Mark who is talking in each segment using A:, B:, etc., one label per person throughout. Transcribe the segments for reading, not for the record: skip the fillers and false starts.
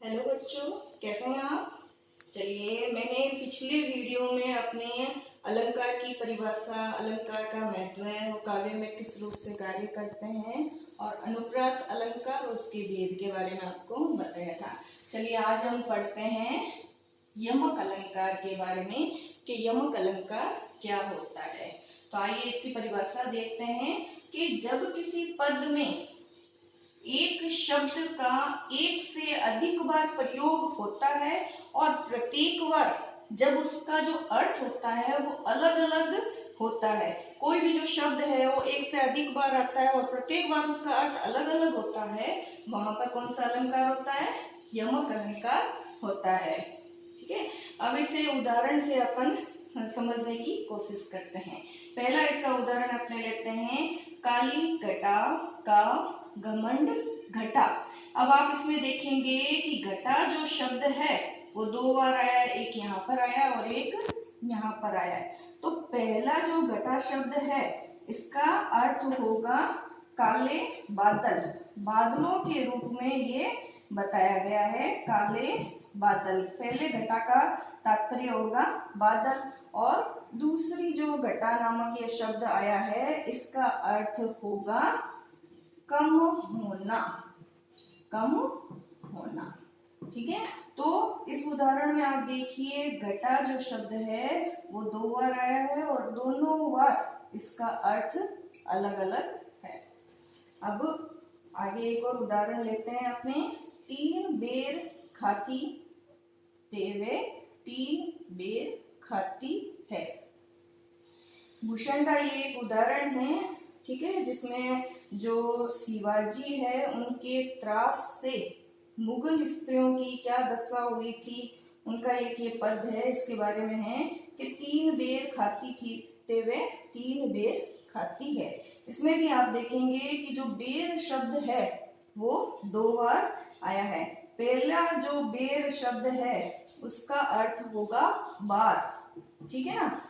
A: Hello बच्चों, कैसे हैं आप। चलिए, मैंने पिछले वीडियो में अपने अलंकार की परिभाषा, अलंकार का महत्व है, वो काव्य में किस रूप से कार्य करते हैं और अनुप्रास अलंकार और उसके भेद के बारे में आपको बताया था। चलिए, आज हम पढ़ते हैं यमक अलंकार के बारे में कि यमक अलंकार क्या होता है। तो आइए इसकी परिभाषा देखते हैं कि जब किसी पद में एक शब्द का एक से अधिक बार प्रयोग होता है और प्रत्येक बार जब उसका जो अर्थ होता है वो अलग अलग होता है। कोई भी जो शब्द है वो एक से अधिक बार आता है और प्रत्येक बार उसका अर्थ अलग अलग होता है, वहां पर कौन सा अलंकार होता है? यमक अलंकार होता है। ठीक है, अब इसे उदाहरण से अपन समझने की कोशिश करते हैं। पहला इसका उदाहरण अपने लेते हैं, काली घटा का घमंड घटा। अब आप इसमें देखेंगे कि घटा जो शब्द है वो दो बार आया है, एक यहाँ पर आया और एक यहाँ पर आया है। तो पहला जो घटा शब्द है इसका अर्थ होगा काले बादल, बादलों के रूप में ये बताया गया है, काले बादल। पहले घटा का तात्पर्य होगा बादल और दूसरी जो घटा नामक ये शब्द आया है इसका अर्थ होगा कम होना, कम होना। ठीक है, तो इस उदाहरण में आप देखिए घटा जो शब्द है वो दो बार आया है और दोनों बार इसका अर्थ अलग अलग है। अब आगे एक और उदाहरण लेते हैं अपने, तीन बेर खाती तेवे तीन बेर खाती है। भूषण का ये एक उदाहरण है, ठीक है, जिसमें जो शिवाजी है उनके त्रास से मुगल स्त्रियों की क्या दशा हुई थी, उनका एक ये पद है, इसके बारे में है कि तीन बेर खाती थी तेवे तीन बेर खाती है। इसमें भी आप देखेंगे कि जो बेर शब्द है वो दो बार आया है। पहला जो बेर शब्द है उसका अर्थ होगा बार, ठीक है ना,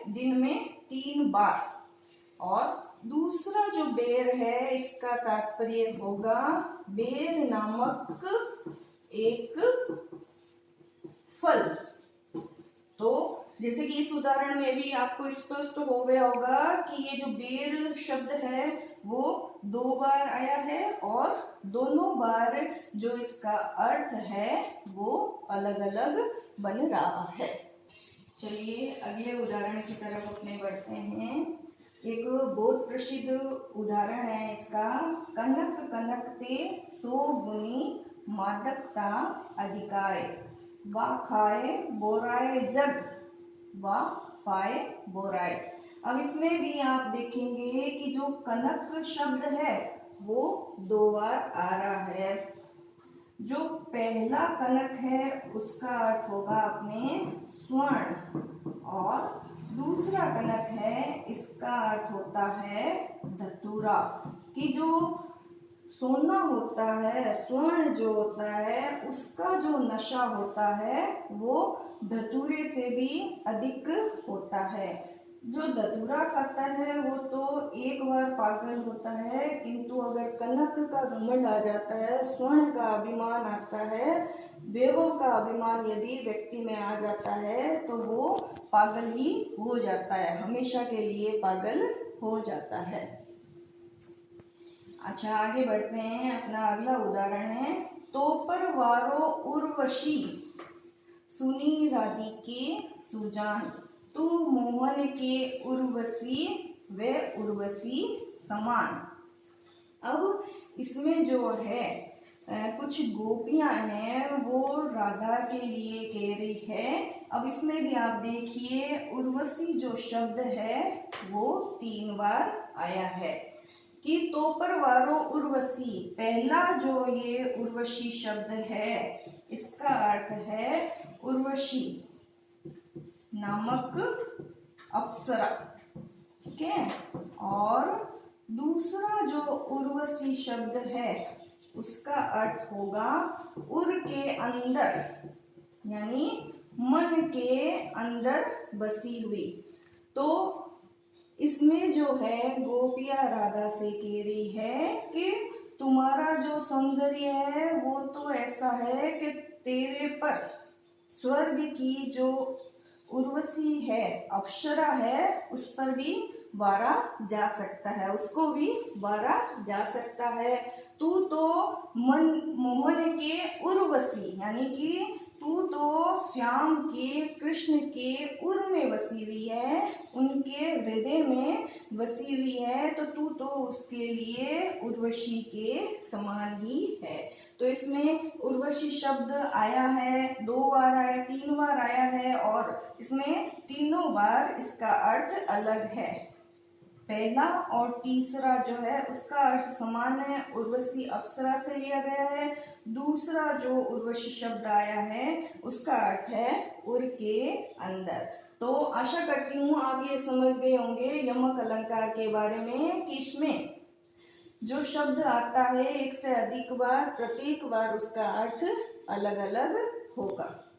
A: दिन में तीन बार। और दूसरा जो बेर है इसका तात्पर्य होगा बेर नामक एक फल। तो जैसे कि इस उदाहरण में भी आपको स्पष्ट हो गया होगा कि ये जो बेर शब्द है वो दो बार आया है और दोनों बार जो इसका अर्थ है वो अलग अलग बन रहा है। चलिए अगले उदाहरण की तरफ अपने बढ़ते हैं। एक बहुत प्रसिद्ध उदाहरण है इसका, कनक कनकते सो गुनी मादकता अधिकाय, वा खाए बोराए जग वा पाए बोराए। अब इसमें भी आप देखेंगे कि जो कनक शब्द है वो दो बार आ रहा है। जो पहला कनक है उसका अर्थ होगा अपने स्वर्ण और दूसरा कनक है इसका अर्थ होता है धतूरा। कि जो सोना होता है, स्वर्ण जो होता है उसका जो नशा होता है वो धतूरे से भी अधिक होता है। जो धतूरा खाता है वो तो एक बार पागल होता है, किंतु अगर कनक का घमंड आ जाता है, स्वर्ण का अभिमान आता है, वैभव का अभिमान यदि व्यक्ति में आ जाता है तो वो पागल ही हो जाता है, हमेशा के लिए पागल हो जाता है। अच्छा आगे बढ़ते हैं, अपना अगला उदाहरण है, तोपर वारो उर्वशी सुनी राधिके सुजान, तू मोहन के उर्वशी व उर्वशी समान। अब इसमें जो है कुछ गोपियां हैं वो राधा के लिए कह रही है। अब इसमें भी आप देखिए उर्वशी जो शब्द है वो तीन बार आया है कि तोपर वारो उर्वशी। पहला जो ये उर्वशी शब्द है इसका अर्थ है उर्वशी नामक अप्सरा, ठीक है। और दूसरा जो उर्वशी शब्द है उसका अर्थ होगा उर के अंदर, यानी मन के अंदर बसी हुई। तो इसमें जो है गोपिया राधा से कह रही है कि तुम्हारा जो सौंदर्य है वो तो ऐसा है कि तेरे पर स्वर्ग की जो उर्वशी है, अप्सरा है, उस पर भी वारा जा सकता है, उसको भी वारा जा सकता है। तू तो मन मोहन के उर्वशी, यानी कि तू तो श्याम के, कृष्ण के उर में बसी हुई है, उनके हृदय में बसी हुई है, तो तू तो उसके लिए उर्वशी के समान ही है। तो इसमें उर्वशी शब्द आया है, 2 बार आया, 3 बार आया है, और इसमें तीनों बार इसका अर्थ अलग है। पहला और तीसरा जो है उसका अर्थ समान है, उर्वशी अप्सरा से लिया गया है। दूसरा जो उर्वशी शब्द आया है उसका अर्थ है उर के अंदर। तो आशा करती हूँ आप ये समझ गए होंगे यमक अलंकार के बारे में कि इसमें जो शब्द आता है एक से अधिक बार, प्रत्येक बार उसका अर्थ अलग अलग होगा।